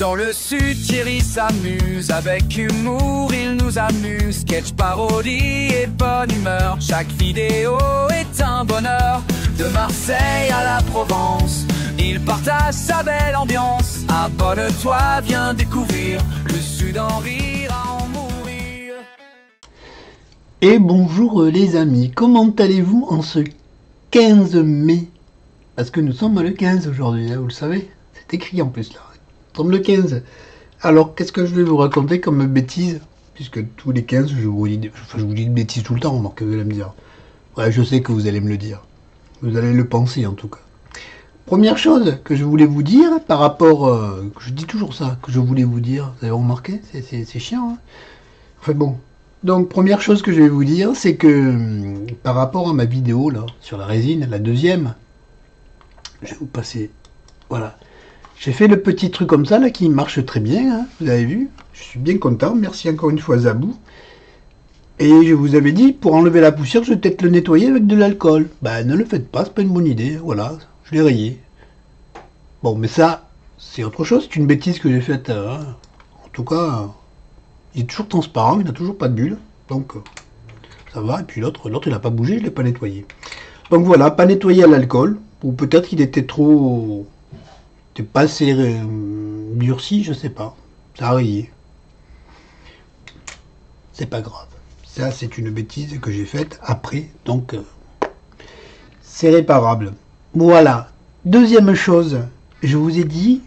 Dans le sud, Thierry s'amuse, avec humour il nous amuse. Sketch, parodie et bonne humeur, chaque vidéo est un bonheur. De Marseille à la Provence, il partage sa belle ambiance. Abonne-toi, viens découvrir le sud, en rire à en mourir. Et bonjour les amis, comment allez-vous en ce 15 mai? Parce que nous sommes le 15 aujourd'hui, hein, vous le savez, c'est écrit en plus là. Nous sommes le 15. Alors qu'est-ce que je vais vous raconter comme bêtise? Puisque tous les 15 je vous dis de bêtises tout le temps, remarquez, vous allez me dire. Ouais, je sais que vous allez me le dire. Vous allez le penser en tout cas. Première chose que je voulais vous dire par rapport... je dis toujours ça, que je voulais vous dire. Vous avez remarqué? C'est chiant. Hein, enfin bon. Donc première chose que je vais vous dire, c'est que par rapport à ma vidéo là, sur la résine, la deuxième, je vais vous passer... Voilà. J'ai fait le petit truc comme ça là qui marche très bien, hein, vous avez vu. Je suis bien content. Merci encore une fois Zabou. Et je vous avais dit, pour enlever la poussière, je vais peut-être le nettoyer avec de l'alcool. Ben, ne le faites pas, c'est pas une bonne idée. Voilà, je l'ai rayé. Bon, mais ça, c'est autre chose. C'est une bêtise que j'ai faite. Hein. En tout cas, il est toujours transparent, il n'a toujours pas de bulle. Donc, ça va. Et puis l'autre, il n'a pas bougé, je ne l'ai pas nettoyé. Donc voilà, pas nettoyé à l'alcool. Ou peut-être qu'il était trop... C'était pas assez durci, je sais pas. Ça a rayé. C'est pas grave. Ça, c'est une bêtise que j'ai faite après, donc c'est réparable. Voilà. Deuxième chose, je vous ai dit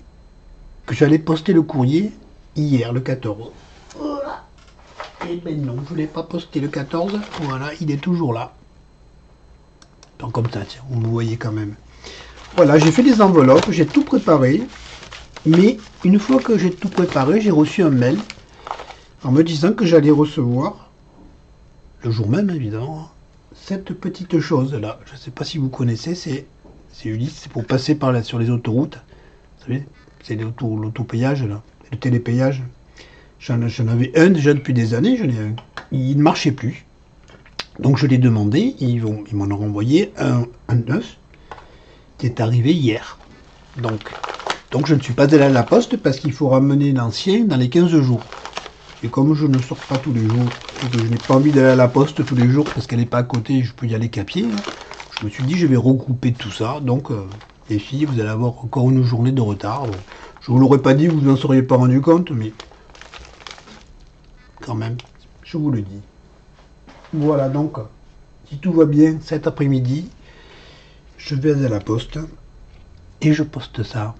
que j'allais poster le courrier hier, le 14. Voilà. Et ben non, je ne l'ai pas posté le 14. Voilà, il est toujours là. Donc comme ça, tiens, vous me voyez quand même. Voilà, j'ai fait des enveloppes, j'ai tout préparé. Mais une fois que j'ai tout préparé, j'ai reçu un mail en me disant que j'allais recevoir, le jour même évidemment, cette petite chose là. Je ne sais pas si vous connaissez, c'est Ulysse, c'est pour passer par là sur les autoroutes. Vous savez, c'est l'autopayage là, le télépayage. J'en avais un déjà depuis des années, il ne marchait plus. Donc je l'ai demandé, ils m'en ont renvoyé un neuf qui est arrivé hier. Donc je ne suis pas allé à la poste parce qu'il faut ramener l'ancien dans les 15 jours. Et comme je ne sors pas tous les jours, et que je n'ai pas envie d'aller à la poste tous les jours parce qu'elle n'est pas à côté, je peux y aller qu'à pied, hein, je me suis dit je vais regrouper tout ça. Donc les filles, vous allez avoir encore une journée de retard. Bon, je ne vous l'aurais pas dit, vous n'en seriez pas rendu compte, mais quand même, je vous le dis. Voilà, donc, si tout va bien, cet après-midi, je vais à la poste et je poste ça.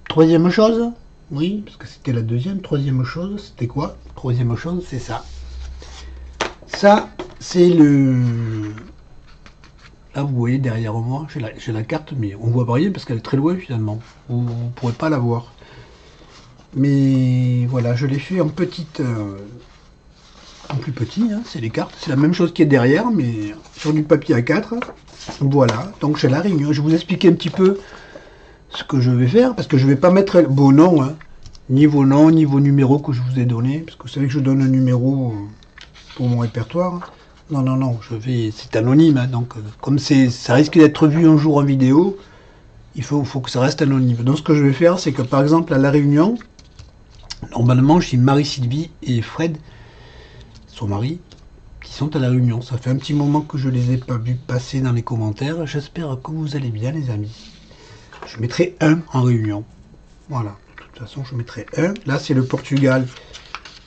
Troisième chose, oui, parce que c'était la deuxième. Troisième chose, c'était quoi? Troisième chose, c'est ça. Ça, c'est le... Là, vous voyez derrière moi, j'ai la carte, mais on voit pas rien parce qu'elle est très loin finalement. Vous ne pourrez pas la voir. Mais voilà, je l'ai fait en petite... en plus petit, hein, c'est les cartes. C'est la même chose qui est derrière, mais sur du papier A4. Voilà, donc j'ai la réunion. Je vais vous expliquer un petit peu ce que je vais faire, parce que je ne vais pas mettre vos noms, hein, ni vos noms, ni vos numéros que je vous ai donnés, parce que vous savez que je donne un numéro pour mon répertoire. Non, non, non, c'est anonyme, hein, donc comme ça risque d'être vu un jour en vidéo, il faut que ça reste anonyme. Donc ce que je vais faire, c'est que par exemple à la réunion, normalement j'ai Marie-Sylvie et Fred, son mari, qui sont à la réunion. Ça fait un petit moment que je les ai pas vus passer dans les commentaires. J'espère que vous allez bien les amis. Je mettrai un en réunion. Voilà, de toute façon je mettrai un. Là c'est le Portugal.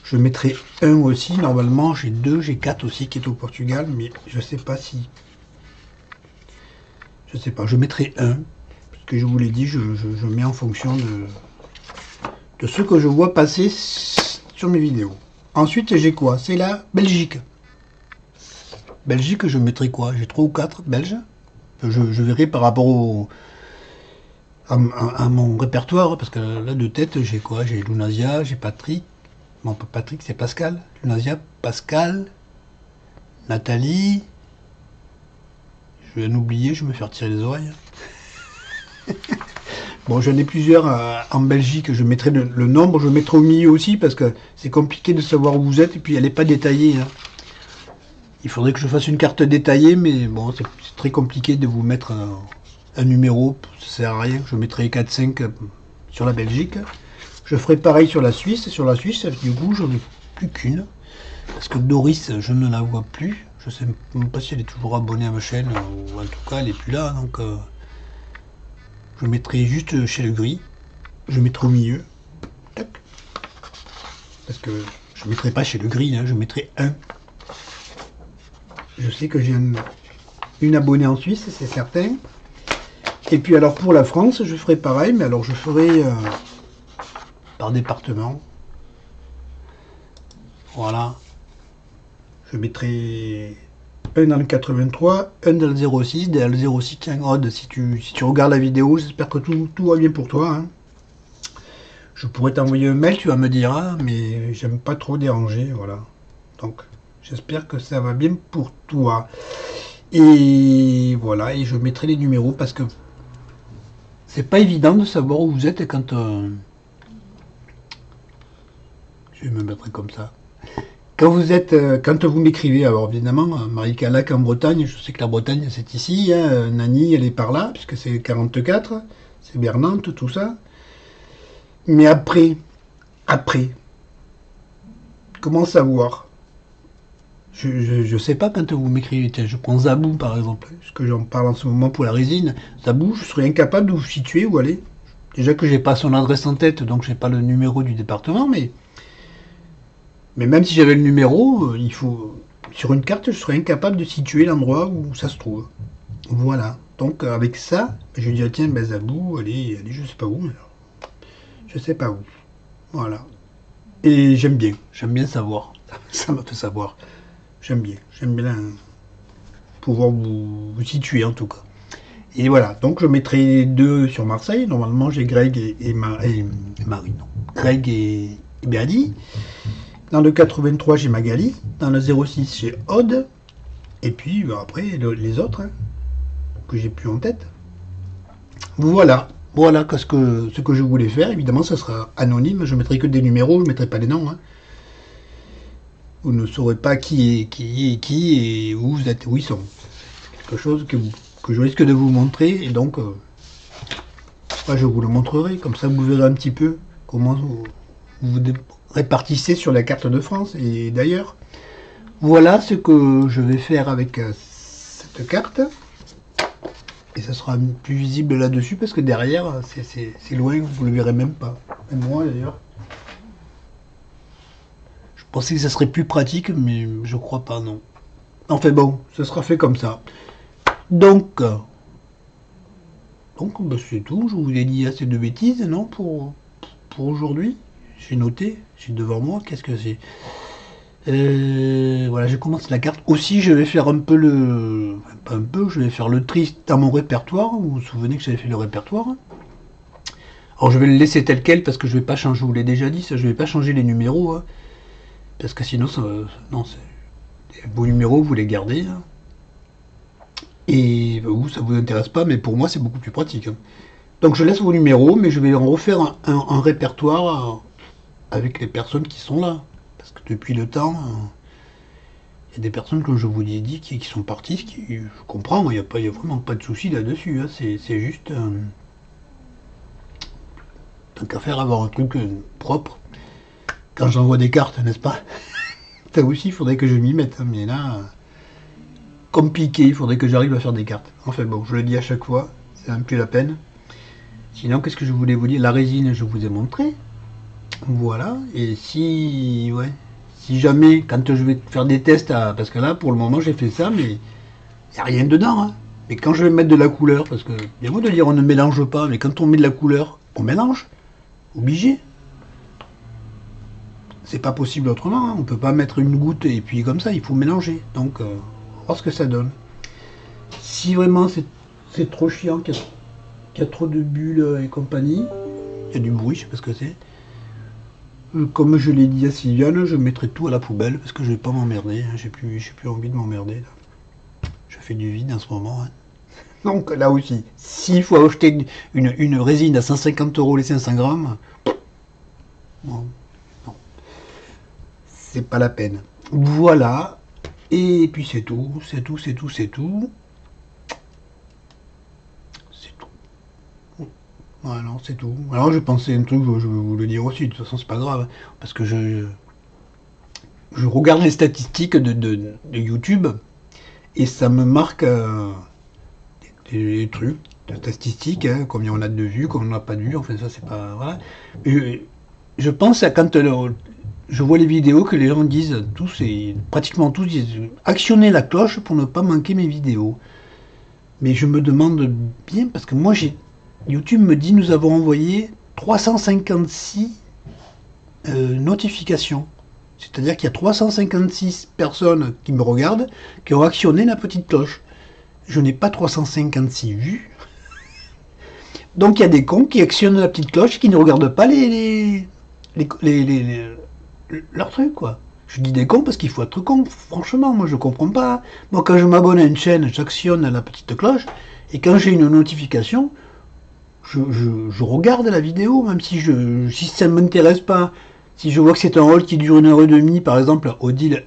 Je mettrai un aussi. Normalement j'ai 2, j'ai 4 aussi qui est au Portugal. Mais je sais pas si... Je sais pas, je mettrai un. Parce que je vous l'ai dit, je mets en fonction de ce que je vois passer sur mes vidéos. Ensuite, j'ai quoi? C'est la Belgique. Belgique, je mettrai quoi? J'ai 3 ou 4 Belges. Je verrai par rapport à mon répertoire, parce que là, de tête, j'ai quoi? J'ai Lunasia, j'ai Patrick. Non, pas Patrick, c'est Pascal. Lunasia, Pascal, Nathalie. Je vais en oublier, je vais me faire tirer les oreilles. Bon, j'en ai plusieurs en Belgique, je mettrai le nombre, je mettrai au milieu aussi, parce que c'est compliqué de savoir où vous êtes, et puis elle n'est pas détaillée. Hein. Il faudrait que je fasse une carte détaillée, mais bon, c'est très compliqué de vous mettre un numéro, ça sert à rien. Je mettrai 4-5, sur la Belgique. Je ferai pareil sur la Suisse. Et sur la Suisse, du coup, j'en ai plus qu'une. Parce que Doris, je ne la vois plus. Je sais même pas si elle est toujours abonnée à ma chaîne. Ou en tout cas, elle est plus là. Donc, je mettrai juste chez le gris. Je mettrai au milieu. Tac. Parce que je mettrai pas chez le gris. Hein, je mettrai un. Je sais que j'ai une abonnée en Suisse, c'est certain. Et puis alors pour la France, je ferai pareil. Mais alors je ferai par département. Voilà. Je mettrai un dans le 83, un dans le 06, dans le 06, tiens, Odd, si tu regardes la vidéo, j'espère que tout va bien pour toi. Hein. Je pourrais t'envoyer un mail, tu vas me dire, hein, mais j'aime pas trop déranger, voilà. Donc, j'espère que ça va bien pour toi. Et voilà, et je mettrai les numéros parce que c'est pas évident de savoir où vous êtes quand... Je vais me mettre comme ça. Quand vous m'écrivez, alors évidemment, Marie-Calac en Bretagne, je sais que la Bretagne c'est ici, hein, Nani elle est par là, puisque c'est 44, c'est Bernante, tout ça. Mais après, comment savoir? Je sais pas quand vous m'écrivez, je prends Zabou par exemple, parce que j'en parle en ce moment pour la résine. Zabou, je serais incapable de vous situer où aller. Déjà que j'ai pas son adresse en tête, donc j'ai pas le numéro du département, mais même si j'avais le numéro, il faut sur une carte, je serais incapable de situer l'endroit où ça se trouve. Voilà. Donc avec ça, je dis tiens, ben Zabou, allez, je sais pas où. Alors. Je sais pas où. Voilà. Et j'aime bien savoir. Ça m'a fait savoir. J'aime bien pouvoir vous situer en tout cas. Et voilà. Donc je mettrai 2 sur Marseille. Normalement j'ai Greg et Marie, non. Greg et Béadi. Dans le 83, j'ai Magali. Dans le 06, j'ai Odd. Et puis, après, les autres, hein, que j'ai plus en tête. Voilà. Voilà ce que je voulais faire. Évidemment, ça sera anonyme. Je ne mettrai que des numéros. Je ne mettrai pas les noms. Hein. Vous ne saurez pas qui est qui et où vous êtes, où ils sont. C'est quelque chose que je risque de vous montrer. Et donc, je vous le montrerai. Comme ça, vous verrez un petit peu comment vous répartissez sur la carte de France et d'ailleurs. Voilà ce que je vais faire avec cette carte. Et ça sera plus visible là-dessus parce que derrière, c'est loin, vous le verrez même pas. Même moi d'ailleurs. Je pensais que ça serait plus pratique, mais je crois pas, non. Enfin bon, ça sera fait comme ça. Donc bah, c'est tout. Je vous ai dit assez de bêtises, non, pour aujourd'hui. J'ai noté, j'ai devant moi, qu'est-ce que c'est? Voilà, je commence la carte. Aussi, je vais faire un peu je vais faire le tri dans mon répertoire. Vous vous souvenez que j'avais fait le répertoire? Alors, je vais le laisser tel quel parce que je vais pas changer, je vous l'ai déjà dit, ça, je vais pas changer les numéros. Hein, parce que sinon, non, vos numéros, vous les gardez. Hein, et vous, ça vous intéresse pas, mais pour moi, c'est beaucoup plus pratique. Hein. Donc, je laisse vos numéros, mais je vais en refaire un répertoire avec les personnes qui sont là. Parce que depuis le temps, il y a des personnes, comme je vous l'ai dit, qui sont parties, je comprends, il n'y a vraiment pas de souci là-dessus. Hein, c'est juste... tant qu'à faire, avoir un truc propre. Quand j'envoie des cartes, n'est-ce pas? Ça aussi, il faudrait que je m'y mette. Hein, mais là, compliqué, il faudrait que j'arrive à faire des cartes. Enfin bon, je le dis à chaque fois, c'est même plus la peine. Sinon, qu'est-ce que je voulais vous dire? La résine, je vous ai montré. Voilà, et si jamais, quand je vais faire des tests, parce que là, pour le moment, j'ai fait ça, mais il n'y a rien dedans. Hein. Mais quand je vais mettre de la couleur, parce que, bien beau de dire on ne mélange pas, mais quand on met de la couleur, on mélange. Obligé. C'est pas possible autrement, hein. On peut pas mettre une goutte et puis comme ça, il faut mélanger. Donc, on va voir ce que ça donne. Si vraiment c'est trop chiant, qu'il y a trop de bulles et compagnie, il y a du bruit, je sais pas ce que c'est. Comme je l'ai dit à Sylviane, je mettrai tout à la poubelle parce que je vais pas m'emmerder. J'ai plus envie de m'emmerder. Je fais du vide en ce moment. Hein. Donc là aussi, s'il faut acheter une résine à 150 € les 500 grammes, non, c'est pas la peine. Voilà. Et puis c'est tout. C'est tout. Voilà, c'est tout. Alors je pensais un truc, je vais vous le dire aussi, de toute façon c'est pas grave, parce que je regarde les statistiques de YouTube et ça me marque des trucs, de statistiques, hein, combien on a de vues, combien on n'a pas de vues, enfin ça c'est pas... Voilà. Je pense à quand je vois les vidéos que les gens disent, tous et pratiquement tous disent actionnez la cloche pour ne pas manquer mes vidéos. Mais je me demande bien, parce que moi YouTube me dit nous avons envoyé 356 notifications. C'est-à-dire qu'il y a 356 personnes qui me regardent qui ont actionné la petite cloche. Je n'ai pas 356 vues. Donc il y a des cons qui actionnent la petite cloche et qui ne regardent pas leurs trucs, quoi. Je dis des cons parce qu'il faut être con, franchement, moi je comprends pas. Moi quand je m'abonne à une chaîne, j'actionne la petite cloche, et quand j'ai une notification, je regarde la vidéo, même si ça ne m'intéresse pas. Si je vois que c'est un rôle qui dure 1h30, par exemple, Odile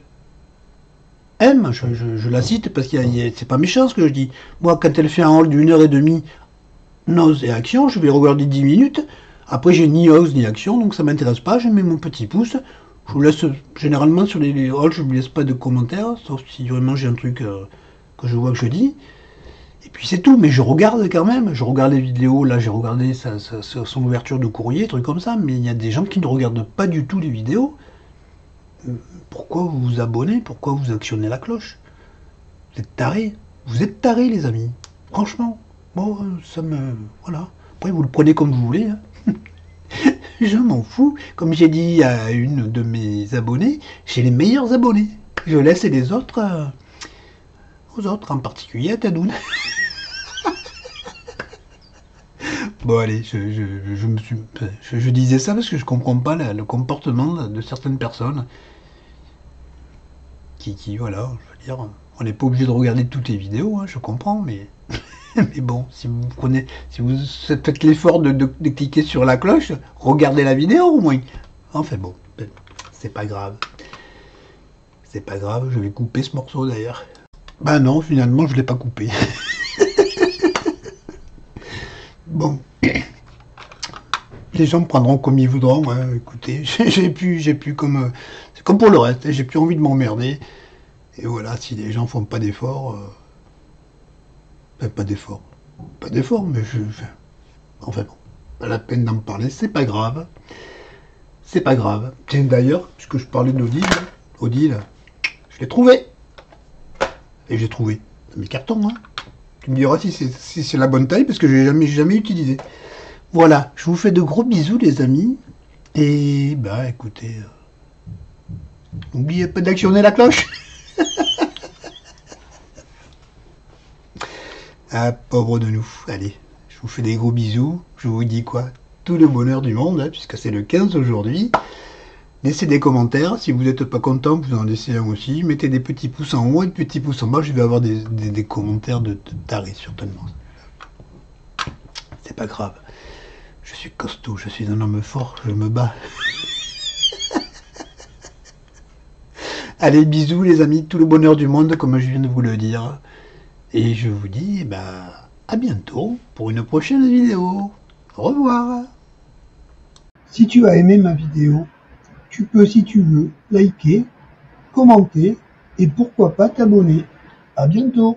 M, je la cite parce que c'est pas méchant ce que je dis. Moi, quand elle fait un rôle d'1h30, nose et action, je vais regarder 10 minutes. Après, j'ai ni nose ni action, donc ça m'intéresse pas. Je mets mon petit pouce. Je vous laisse, généralement, sur les halls, je ne vous laisse pas de commentaires, sauf si vraiment j'ai un truc que je vois que je dis. Et puis c'est tout, mais je regarde quand même. Je regarde les vidéos, là j'ai regardé son ouverture de courrier, trucs comme ça, mais il y a des gens qui ne regardent pas du tout les vidéos. Pourquoi vous vous abonnez? Pourquoi vous actionnez la cloche? Vous êtes tarés. Vous êtes tarés, les amis. Franchement. Bon, ça me... Voilà. Après, vous le prenez comme vous voulez. Hein. Je m'en fous. Comme j'ai dit à une de mes abonnés, j'ai les meilleurs abonnés. Je laisse les autres aux autres, en particulier à Tadoun. Bon allez, je disais ça parce que je comprends pas le comportement de certaines personnes qui voilà, je veux dire, on n'est pas obligé de regarder toutes les vidéos, hein, je comprends, mais mais bon, si vous faites l'effort de cliquer sur la cloche, regardez la vidéo au moins. Enfin bon, c'est pas grave. C'est pas grave, je vais couper ce morceau d'ailleurs. Bah non, finalement, je l'ai pas coupé. Bon. Les gens me prendront comme ils voudront, hein. Écoutez, j'ai plus comme... c'est comme pour le reste, j'ai plus envie de m'emmerder. Et voilà, si les gens font pas d'efforts... pas d'efforts. Pas d'efforts, mais enfin bon, pas la peine d'en parler, c'est pas grave. C'est pas grave. Tiens, d'ailleurs, puisque je parlais Odile, je l'ai trouvé. Et j'ai trouvé mes cartons, hein. Tu me diras si c'est la bonne taille, parce que je l'ai jamais utilisé. Voilà, je vous fais de gros bisous, les amis. Et, bah, écoutez, n'oubliez pas d'actionner la cloche. Ah, pauvre de nous. Allez, je vous fais des gros bisous. Je vous dis quoi? Tout le bonheur du monde, hein, puisque c'est le 15 aujourd'hui. Laissez des commentaires. Si vous n'êtes pas content, vous en laissez un aussi. Mettez des petits pouces en haut et des petits pouces en bas. Je vais avoir des commentaires de tarés, certainement. C'est pas grave. Je suis costaud, je suis un homme fort, je me bats. Allez, bisous les amis, tout le bonheur du monde, comme je viens de vous le dire. Et je vous dis, à bientôt pour une prochaine vidéo. Au revoir. Si tu as aimé ma vidéo, tu peux, si tu veux, liker, commenter et pourquoi pas t'abonner. À bientôt.